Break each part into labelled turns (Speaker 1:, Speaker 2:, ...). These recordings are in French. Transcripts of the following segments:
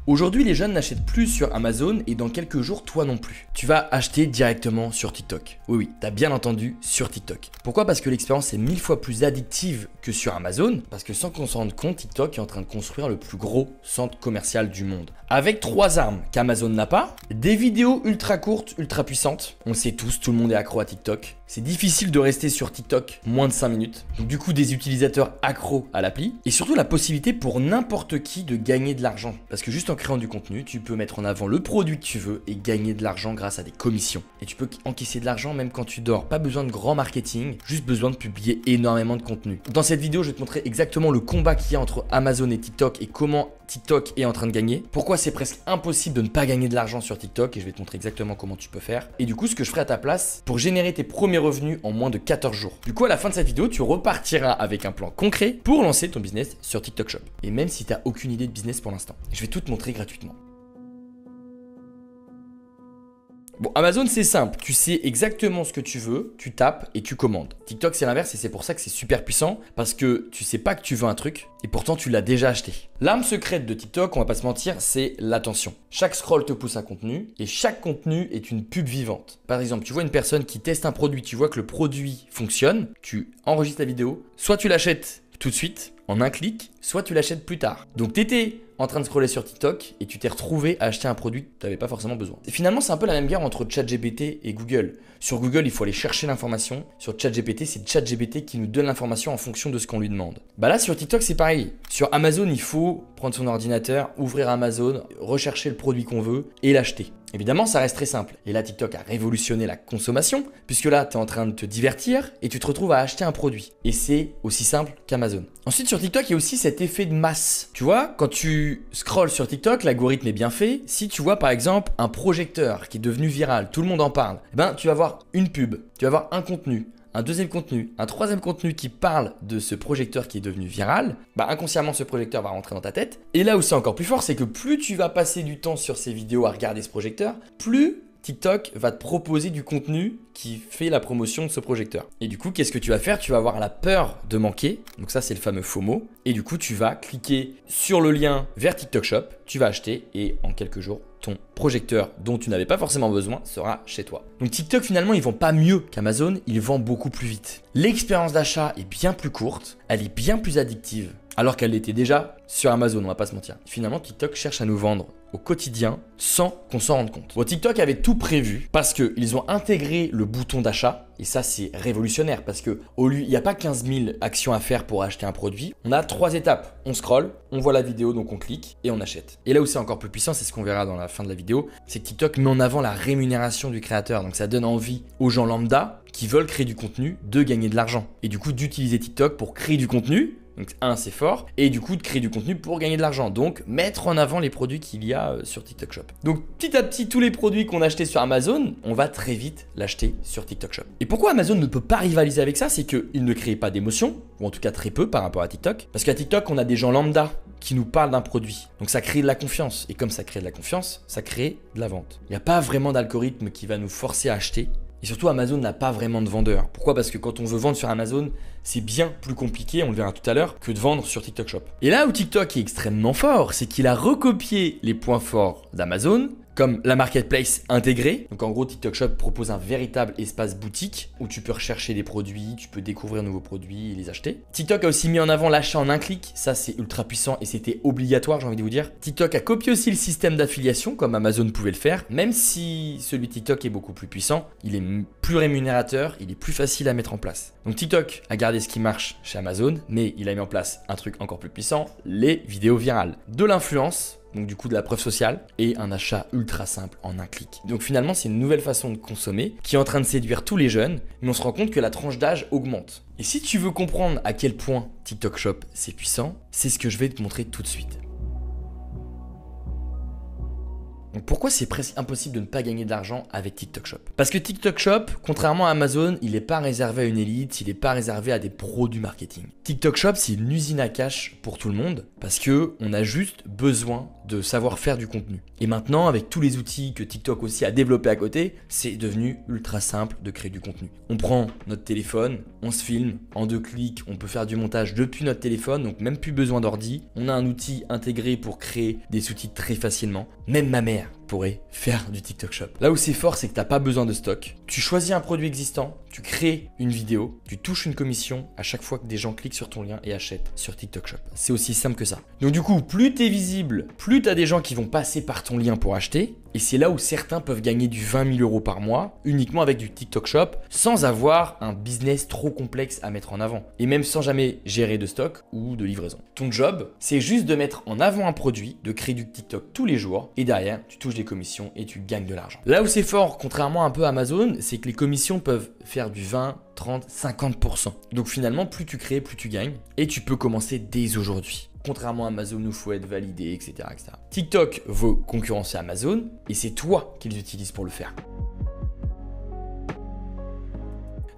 Speaker 1: Aujourd'hui, les jeunes n'achètent plus sur Amazon et dans quelques jours, toi non plus. Tu vas acheter directement sur TikTok. Oui, t'as bien entendu, sur TikTok. Pourquoi? Parce que l'expérience est 1000 fois plus addictive que sur Amazon. Parce que sans qu'on s'en rende compte, TikTok est en train de construire le plus gros centre commercial du monde. Avec 3 armes qu'Amazon n'a pas, des vidéos ultra courtes, ultra puissantes. On le sait tous, tout le monde est accro à TikTok. C'est difficile de rester sur TikTok moins de 5 minutes. Donc du coup, des utilisateurs accros à l'appli. Et surtout la possibilité pour n'importe qui de gagner de l'argent. Parce que juste en créant du contenu, tu peux mettre en avant le produit que tu veux et gagner de l'argent grâce à des commissions. Et tu peux encaisser de l'argent même quand tu dors. Pas besoin de grand marketing, juste besoin de publier énormément de contenu. Dans cette vidéo, je vais te montrer exactement le combat qu'il y a entre Amazon et TikTok et comment TikTok est en train de gagner. Pourquoi c'est presque impossible de ne pas gagner de l'argent sur TikTok et je vais te montrer exactement comment tu peux faire. Et du coup, ce que je ferai à ta place pour générer tes premiers revenus en moins de 14 jours. Du coup, à la fin de cette vidéo, tu repartiras avec un plan concret pour lancer ton business sur TikTok Shop. Et même si tu n'as aucune idée de business pour l'instant, je vais tout te montrer gratuitement. Bon, Amazon, c'est simple. Tu sais exactement ce que tu veux, tu tapes et tu commandes. TikTok, c'est l'inverse et c'est pour ça que c'est super puissant parce que tu sais pas que tu veux un truc et pourtant tu l'as déjà acheté. L'arme secrète de TikTok, on va pas se mentir, c'est l'attention. Chaque scroll te pousse un contenu et chaque contenu est une pub vivante. Par exemple, tu vois une personne qui teste un produit, tu vois que le produit fonctionne, tu enregistres la vidéo, soit tu l'achètes tout de suite en un clic, soit tu l'achètes plus tard. Donc t'étais en train de scroller sur TikTok et tu t'es retrouvé à acheter un produit que tu n'avais pas forcément besoin. Et finalement, c'est un peu la même guerre entre ChatGPT et Google. Sur Google, il faut aller chercher l'information. Sur ChatGPT, c'est ChatGPT qui nous donne l'information en fonction de ce qu'on lui demande. Bah là, sur TikTok, c'est pareil. Sur Amazon, il faut prendre son ordinateur, ouvrir Amazon, rechercher le produit qu'on veut et l'acheter. Évidemment, ça reste très simple. Et là, TikTok a révolutionné la consommation, puisque là, tu es en train de te divertir et tu te retrouves à acheter un produit. Et c'est aussi simple qu'Amazon. Ensuite, sur TikTok, il y a aussi cet effet de masse. Tu vois, quand tu scrolles sur TikTok, l'algorithme est bien fait. Si tu vois par exemple un projecteur qui est devenu viral, tout le monde en parle, eh ben, tu vas voir une pub, tu vas voir un contenu, un deuxième contenu, un troisième contenu qui parle de ce projecteur qui est devenu viral, bah inconsciemment ce projecteur va rentrer dans ta tête. Et là où c'est encore plus fort, c'est que plus tu vas passer du temps sur ces vidéos à regarder ce projecteur, plus TikTok va te proposer du contenu qui fait la promotion de ce projecteur. Et du coup, qu'est-ce que tu vas faire? Tu vas avoir la peur de manquer. Donc ça, c'est le fameux FOMO. Et du coup, tu vas cliquer sur le lien vers TikTok Shop, tu vas acheter et en quelques jours, ton projecteur dont tu n'avais pas forcément besoin sera chez toi. Donc TikTok, finalement, ils vendent pas mieux qu'Amazon, ils vendent beaucoup plus vite. L'expérience d'achat est bien plus courte, elle est bien plus addictive, alors qu'elle l'était déjà sur Amazon, on va pas se mentir. Finalement, TikTok cherche à nous vendre au quotidien sans qu'on s'en rende compte. Bon, TikTok avait tout prévu parce qu'ils ont intégré le bouton d'achat et ça c'est révolutionnaire parce que au lieu, il n'y a pas 15 000 actions à faire pour acheter un produit. On a 3 étapes. On scrolle, on voit la vidéo donc on clique et on achète. Et là où c'est encore plus puissant, c'est ce qu'on verra dans la fin de la vidéo, c'est que TikTok met en avant la rémunération du créateur. Donc ça donne envie aux gens lambda qui veulent créer du contenu de gagner de l'argent et du coup d'utiliser TikTok pour créer du contenu. Donc c'est fort et du coup de créer du contenu pour gagner de l'argent. Donc mettre en avant les produits qu'il y a sur TikTok Shop. Donc petit à petit tous les produits qu'on achetait sur Amazon, on va très vite l'acheter sur TikTok Shop. Et pourquoi Amazon ne peut pas rivaliser avec ça? C'est qu'il ne crée pas d'émotion, ou en tout cas très peu par rapport à TikTok. Parce qu'à TikTok on a des gens lambda qui nous parlent d'un produit. Donc ça crée de la confiance. Et comme ça crée de la confiance, ça crée de la vente. Il n'y a pas vraiment d'algorithme qui va nous forcer à acheter. Et surtout, Amazon n'a pas vraiment de vendeur. Pourquoi? Parce que quand on veut vendre sur Amazon, c'est bien plus compliqué, on le verra tout à l'heure, que de vendre sur TikTok Shop. Et là où TikTok est extrêmement fort, c'est qu'il a recopié les points forts d'Amazon, comme la marketplace intégrée. Donc en gros, TikTok Shop propose un véritable espace boutique où tu peux rechercher des produits, tu peux découvrir de nouveaux produits et les acheter. TikTok a aussi mis en avant l'achat en un clic. Ça, c'est ultra puissant et c'était obligatoire, j'ai envie de vous dire. TikTok a copié aussi le système d'affiliation comme Amazon pouvait le faire. Même si celui de TikTok est beaucoup plus puissant, il est plus rémunérateur, il est plus facile à mettre en place. Donc TikTok a gardé ce qui marche chez Amazon, mais il a mis en place un truc encore plus puissant, les vidéos virales. De l'influence, donc du coup de la preuve sociale et un achat ultra simple en un clic. Donc finalement c'est une nouvelle façon de consommer qui est en train de séduire tous les jeunes, mais on se rend compte que la tranche d'âge augmente. Et si tu veux comprendre à quel point TikTok Shop c'est puissant, c'est ce que je vais te montrer tout de suite. Donc pourquoi c'est presque impossible de ne pas gagner de l'argent avec TikTok Shop? Parce que TikTok Shop, contrairement à Amazon, il n'est pas réservé à une élite, il n'est pas réservé à des pros du marketing. TikTok Shop, c'est une usine à cash pour tout le monde parce qu'on a juste besoin de savoir faire du contenu. Et maintenant, avec tous les outils que TikTok aussi a développés à côté, c'est devenu ultra simple de créer du contenu. On prend notre téléphone, on se filme, en 2 clics, on peut faire du montage depuis notre téléphone, donc même plus besoin d'ordi. On a un outil intégré pour créer des sous-titres très facilement. Même ma mère pourrait faire du TikTok Shop. Là où c'est fort, c'est que tu n'as pas besoin de stock. Tu choisis un produit existant, tu crées une vidéo, tu touches une commission à chaque fois que des gens cliquent sur ton lien et achètent sur TikTok Shop. C'est aussi simple que ça. Donc du coup, plus tu es visible, plus tu as des gens qui vont passer par ton lien pour acheter. Et c'est là où certains peuvent gagner du 20 000 € par mois uniquement avec du TikTok Shop sans avoir un business trop complexe à mettre en avant. Et même sans jamais gérer de stock ou de livraison. Ton job, c'est juste de mettre en avant un produit, de créer du TikTok tous les jours et derrière, tu touches des commissions et tu gagnes de l'argent. Là où c'est fort, contrairement un peu à Amazon, c'est que les commissions peuvent faire du 20, 30, 50%. Donc finalement, plus tu crées, plus tu gagnes et tu peux commencer dès aujourd'hui. Contrairement à Amazon où il faut être validé, etc., etc. TikTok veut concurrencer Amazon et c'est toi qu'ils utilisent pour le faire.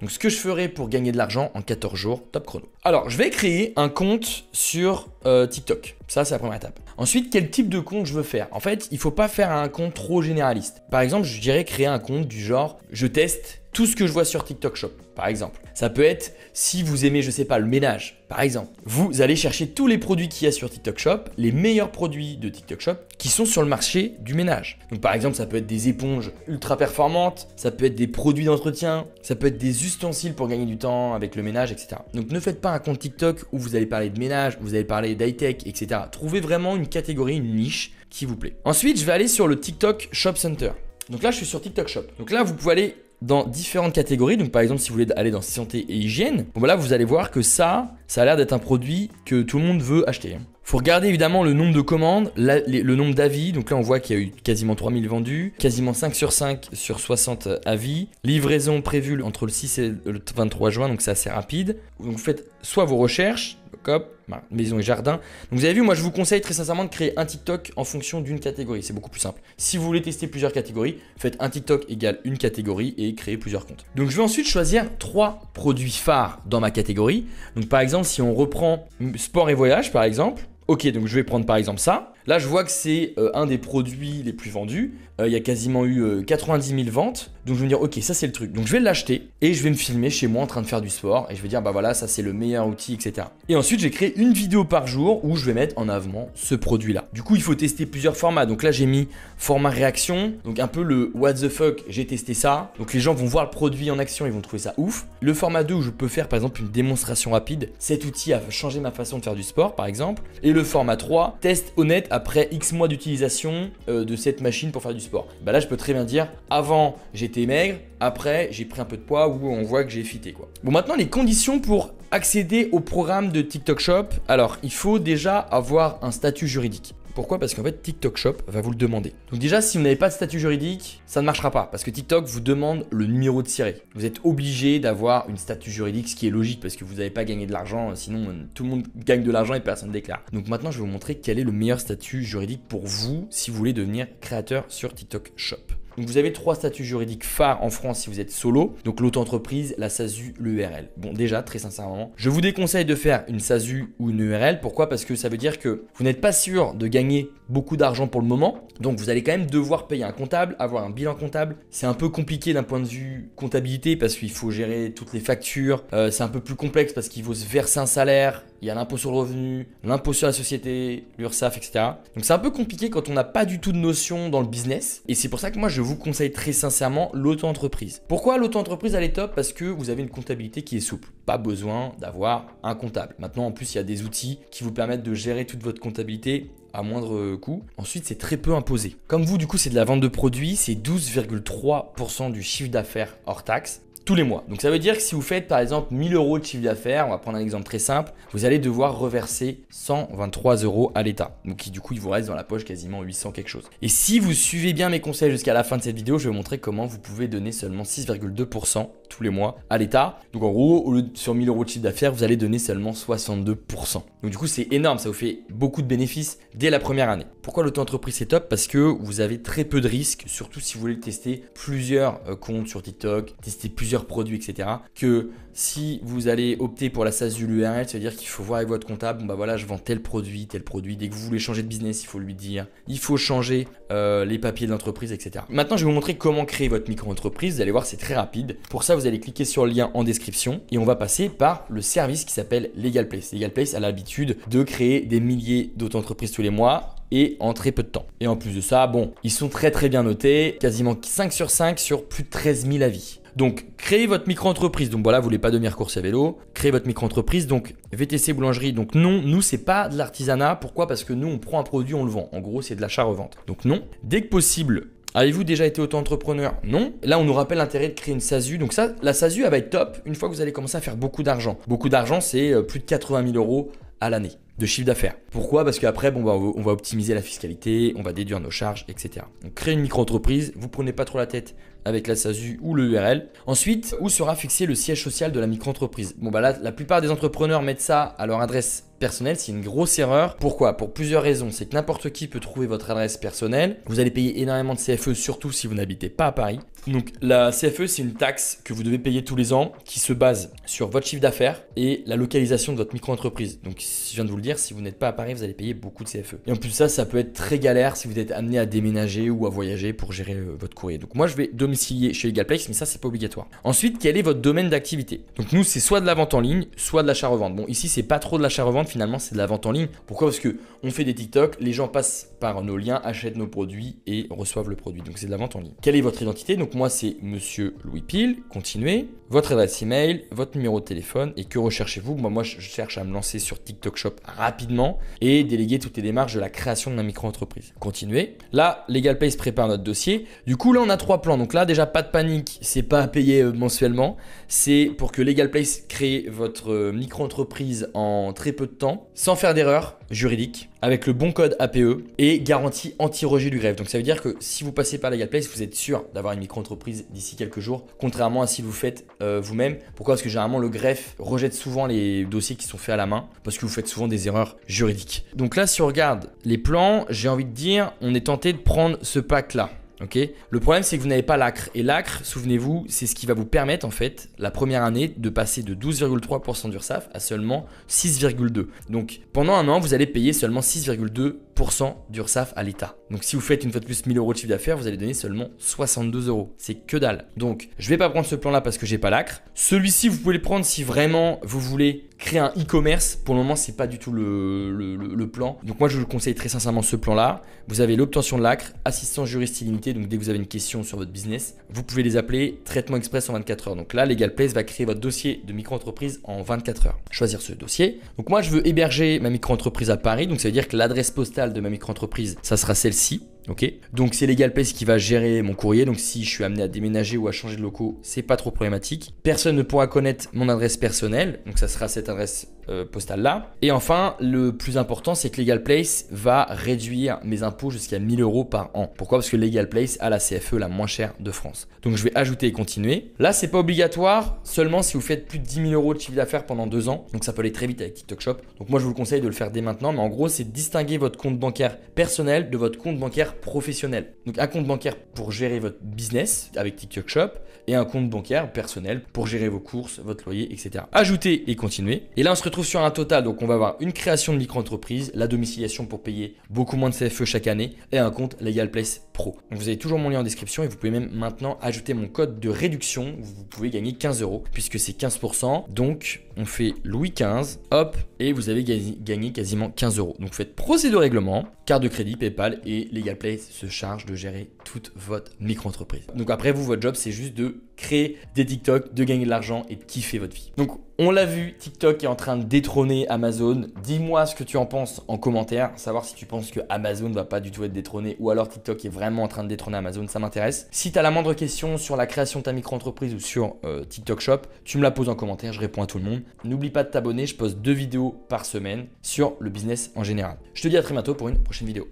Speaker 1: Donc ce que je ferai pour gagner de l'argent en 14 jours, top chrono. Alors, je vais créer un compte sur TikTok. Ça, c'est la première étape. Ensuite, quel type de compte je veux faire? En fait, il ne faut pas faire un compte trop généraliste. Par exemple, je dirais créer un compte du genre, je teste tout ce que je vois sur TikTok Shop, par exemple. Ça peut être, si vous aimez, je sais pas, le ménage, par exemple. Vous allez chercher tous les produits qu'il y a sur TikTok Shop, les meilleurs produits de TikTok Shop qui sont sur le marché du ménage. Donc par exemple, ça peut être des éponges ultra performantes, ça peut être des produits d'entretien, ça peut être des ustensiles pour gagner du temps avec le ménage, etc. Donc ne faites pas un compte TikTok où vous allez parler de ménage, vous allez parler d'high-tech, etc. Trouvez vraiment une catégorie, une niche qui vous plaît. Ensuite, je vais aller sur le TikTok Shop Center. Donc là, je suis sur TikTok Shop. Donc là, vous pouvez aller dans différentes catégories. Donc par exemple, si vous voulez aller dans santé et hygiène, bon, là, vous allez voir que ça a l'air d'être un produit que tout le monde veut acheter. Il faut regarder évidemment le nombre de commandes, le nombre d'avis. Donc là, on voit qu'il y a eu quasiment 3000 vendus, quasiment 5 sur 5 sur 60 avis. Livraison prévue entre le 6 et le 23 juin, donc c'est assez rapide. Donc vous faites soit vos recherches, hop, maison et jardin. Donc vous avez vu, moi je vous conseille très sincèrement de créer un TikTok en fonction d'une catégorie. C'est beaucoup plus simple. Si vous voulez tester plusieurs catégories, faites un TikTok égale une catégorie et créez plusieurs comptes. Donc je vais ensuite choisir 3 produits phares dans ma catégorie. Donc par exemple, si on reprend sport et voyage par exemple, ok, donc je vais prendre par exemple ça. Là, je vois que c'est un des produits les plus vendus. Il y a quasiment eu 90 000 ventes. Donc, je vais me dire, ok, ça, c'est le truc. Donc, je vais l'acheter et je vais me filmer chez moi en train de faire du sport. Et je vais dire, bah voilà, ça, c'est le meilleur outil, etc. Et ensuite, j'ai créé une vidéo par jour où je vais mettre en avant ce produit-là. Du coup, il faut tester plusieurs formats. Donc là, j'ai mis format réaction. Donc, un peu le what the fuck, j'ai testé ça. Donc, les gens vont voir le produit en action, ils vont trouver ça ouf. Le format 2 où je peux faire, par exemple, une démonstration rapide. Cet outil a changé ma façon de faire du sport, par exemple. Et le format 3, test honnête après X mois d'utilisation de cette machine pour faire du sport. Bah là, je peux très bien dire, avant, j'étais maigre, après, j'ai pris un peu de poids ou on voit que j'ai fité quoi. Bon, maintenant, les conditions pour accéder au programme de TikTok Shop. Alors, il faut déjà avoir un statut juridique. Pourquoi? Parce qu'en fait, TikTok Shop va vous le demander. Donc déjà, si vous n'avez pas de statut juridique, ça ne marchera pas parce que TikTok vous demande le numéro de Siret. Vous êtes obligé d'avoir une statut juridique, ce qui est logique parce que vous n'avez pas gagné de l'argent, sinon tout le monde gagne de l'argent et personne ne déclare. Donc maintenant, je vais vous montrer quel est le meilleur statut juridique pour vous si vous voulez devenir créateur sur TikTok Shop. Donc vous avez 3 statuts juridiques phares en France si vous êtes solo. Donc l'auto-entreprise, la SASU, l'URL. Bon, déjà, très sincèrement, je vous déconseille de faire une SASU ou une URL. Pourquoi? Parce que ça veut dire que vous n'êtes pas sûr de gagner beaucoup d'argent pour le moment. Donc vous allez quand même devoir payer un comptable, avoir un bilan comptable. C'est un peu compliqué d'un point de vue comptabilité parce qu'il faut gérer toutes les factures. C'est un peu plus complexe parce qu'il faut se verser un salaire. Il y a l'impôt sur le revenu, l'impôt sur la société, l'URSSAF, etc. Donc c'est un peu compliqué quand on n'a pas du tout de notion dans le business. Et c'est pour ça que moi je vous conseille très sincèrement l'auto-entreprise. Pourquoi l'auto-entreprise elle est top? Parce que vous avez une comptabilité qui est souple. Pas besoin d'avoir un comptable. Maintenant en plus il y a des outils qui vous permettent de gérer toute votre comptabilité à moindre coût. Ensuite, c'est très peu imposé. Comme vous, du coup, c'est de la vente de produits, c'est 12,3% du chiffre d'affaires hors taxe tous les mois. Donc ça veut dire que si vous faites par exemple 1000 € de chiffre d'affaires, on va prendre un exemple très simple, vous allez devoir reverser 123 € à l'État. Donc du coup, il vous reste dans la poche quasiment 800 quelque chose. Et si vous suivez bien mes conseils jusqu'à la fin de cette vidéo, je vais vous montrer comment vous pouvez donner seulement 6,2% tous les mois à l'État. Donc en gros, au lieu de sur 1000 euros de chiffre d'affaires, vous allez donner seulement 62%. Donc du coup, c'est énorme, ça vous fait beaucoup de bénéfices dès la première année. Pourquoi l'auto-entreprise c'est top? Parce que vous avez très peu de risques, surtout si vous voulez tester plusieurs comptes sur TikTok, tester plusieurs produits, etc. Que si vous allez opter pour la SASU, l'URL, ça veut dire qu'il faut voir avec votre comptable, bon bah voilà, je vends tel produit. Dès que vous voulez changer de business, il faut lui dire, il faut changer les papiers de l'entreprise, etc. Maintenant, je vais vous montrer comment créer votre micro-entreprise. Vous allez voir, c'est très rapide. Pour ça, vous allez cliquer sur le lien en description et on va passer par le service qui s'appelle LegalPlace. LegalPlace a l'habitude de créer des milliers d'auto-entreprises tous les mois et en très peu de temps. Et en plus de ça, bon, ils sont très bien notés, quasiment 5 sur 5 sur plus de 13 000 avis. Donc, créez votre micro-entreprise. Donc voilà, vous voulez pas devenir coursier à vélo. Créez votre micro-entreprise. Donc, VTC boulangerie. Donc non, nous, c'est pas de l'artisanat. Pourquoi? Parce que nous, on prend un produit, on le vend. En gros, c'est de l'achat-revente. Donc non. Dès que possible, avez-vous déjà été auto-entrepreneur? Non. Là, on nous rappelle l'intérêt de créer une SASU. Donc ça, la SASU, elle va être top une fois que vous allez commencer à faire beaucoup d'argent. Beaucoup d'argent, c'est plus de 80 000 euros à l'année de chiffre d'affaires. Pourquoi? Parce qu'après, bon, bah, on va optimiser la fiscalité, on va déduire nos charges, etc. Donc, créez une micro-entreprise, vous prenez pas trop la tête avec la SASU ou le URL. Ensuite, où sera fixé le siège social de la micro-entreprise? Bon, bah là, la plupart des entrepreneurs mettent ça à leur adresse personnelle. C'est une grosse erreur. Pourquoi? Pour plusieurs raisons. C'est que n'importe qui peut trouver votre adresse personnelle. Vous allez payer énormément de CFE, surtout si vous n'habitez pas à Paris. Donc, la CFE, c'est une taxe que vous devez payer tous les ans qui se base sur votre chiffre d'affaires et la localisation de votre micro-entreprise. Donc, je viens de vous le dire, si vous n'êtes pas à Paris, vous allez payer beaucoup de CFE. Et en plus de ça, ça peut être très galère si vous êtes amené à déménager ou à voyager pour gérer votre courrier. Donc, moi, je vais domicilier chez LegalPlace, mais ça, c'est pas obligatoire. Ensuite, quel est votre domaine d'activité? Donc, nous, c'est soit de la vente en ligne, soit de l'achat-revente. Bon, ici, c'est pas trop de l'achat-revente, finalement, c'est de la vente en ligne. Pourquoi? Parce que on fait des TikTok, les gens passent par nos liens, achètent nos produits et reçoivent le produit. Donc, c'est de la vente en ligne. Quelle est votre identité? Donc, moi, c'est Monsieur Louis Pile. Continuez. Votre adresse email, votre numéro de téléphone et que recherchez-vous? Moi, je cherche à me lancer sur TikTok Shop rapidement et déléguer toutes les démarches de la création de ma micro-entreprise. Continuez. Là, LegalPlace prépare notre dossier. Du coup, là, on a 3 plans. Donc là, déjà, pas de panique. C'est pas à payer mensuellement. C'est pour que LegalPlace crée votre micro-entreprise en très peu de temps, sans faire d'erreur juridique, avec le bon code APE et garantie anti-rejet du greffe. Donc ça veut dire que si vous passez par LegalPlace, vous êtes sûr d'avoir une micro-entreprise d'ici quelques jours, contrairement à si vous faites vous-même. Pourquoi? Parce que généralement le greffe rejette souvent les dossiers qui sont faits à la main, parce que vous faites souvent des erreurs juridiques. Donc là, si on regarde les plans, j'ai envie de dire, on est tenté de prendre ce pack-là. Okay. Le problème, c'est que vous n'avez pas l'ACRE. Et l'ACRE, souvenez-vous, c'est ce qui va vous permettre, en fait, la première année, de passer de 12,3% d'URSSAF à seulement 6,2%. Donc, pendant un an, vous allez payer seulement 6,2% d'URSSAF à l'État. Donc, si vous faites une fois de plus 1000 euros de chiffre d'affaires, vous allez donner seulement 62 euros. C'est que dalle. Donc, je ne vais pas prendre ce plan-là parce que j'ai pas l'ACRE. Celui-ci, vous pouvez le prendre si vraiment vous voulez créer un e-commerce. Pour le moment, c'est pas du tout le plan. Donc, moi, je vous conseille très sincèrement ce plan-là. Vous avez l'obtention de l'ACRE, assistance juriste illimitée. Donc, dès que vous avez une question sur votre business, vous pouvez les appeler, traitement express en 24 heures. Donc là, LegalPlace va créer votre dossier de micro-entreprise en 24 heures. Choisir ce dossier. Donc moi, je veux héberger ma micro-entreprise à Paris. Donc ça veut dire que l'adresse postale de ma micro-entreprise, ça sera celle-ci. Ok, donc c'est LegalPlace qui va gérer mon courrier. Donc si je suis amené à déménager ou à changer de locaux, c'est pas trop problématique. Personne ne pourra connaître mon adresse personnelle. Donc ça sera cette adresse postale là. Et enfin, le plus important, c'est que LegalPlace va réduire mes impôts jusqu'à 1000 euros par an. Pourquoi? Parce que LegalPlace a la CFE la moins chère de France. Donc je vais ajouter et continuer. Là, c'est pas obligatoire, seulement si vous faites plus de 10 000 euros de chiffre d'affaires pendant 2 ans. Donc ça peut aller très vite avec TikTok Shop. Donc moi, je vous le conseille de le faire dès maintenant. Mais en gros, c'est distinguer votre compte bancaire personnel de votre compte bancaire professionnel. Donc un compte bancaire pour gérer votre business avec TikTok Shop et un compte bancaire personnel pour gérer vos courses, votre loyer, etc. Ajouter et continuer. Et là, on se retrouve sur un total. Donc on va avoir une création de micro-entreprise, la domiciliation pour payer beaucoup moins de CFE chaque année et un compte LegalPlace Pro. Donc vous avez toujours mon lien en description et vous pouvez même maintenant ajouter mon code de réduction. Vous pouvez gagner 15 euros puisque c'est 15%. Donc on fait Louis 15, hop, et vous avez gagné quasiment 15 euros. Donc vous faites procédure de règlement, carte de crédit, PayPal et LegalPlace se charge de gérer toute votre micro-entreprise. Donc après vous, votre job, c'est juste de créer des TikTok, de gagner de l'argent et de kiffer votre vie. Donc on l'a vu, TikTok est en train de détrôner Amazon. Dis-moi ce que tu en penses en commentaire, savoir si tu penses que Amazon va pas du tout être détrôné ou alors TikTok est vraiment en train de détrôner Amazon, ça m'intéresse. Si tu as la moindre question sur la création de ta micro-entreprise ou sur TikTok Shop, tu me la poses en commentaire, je réponds à tout le monde. N'oublie pas de t'abonner, je poste 2 vidéos par semaine sur le business en général. Je te dis à très bientôt pour une prochaine vidéo.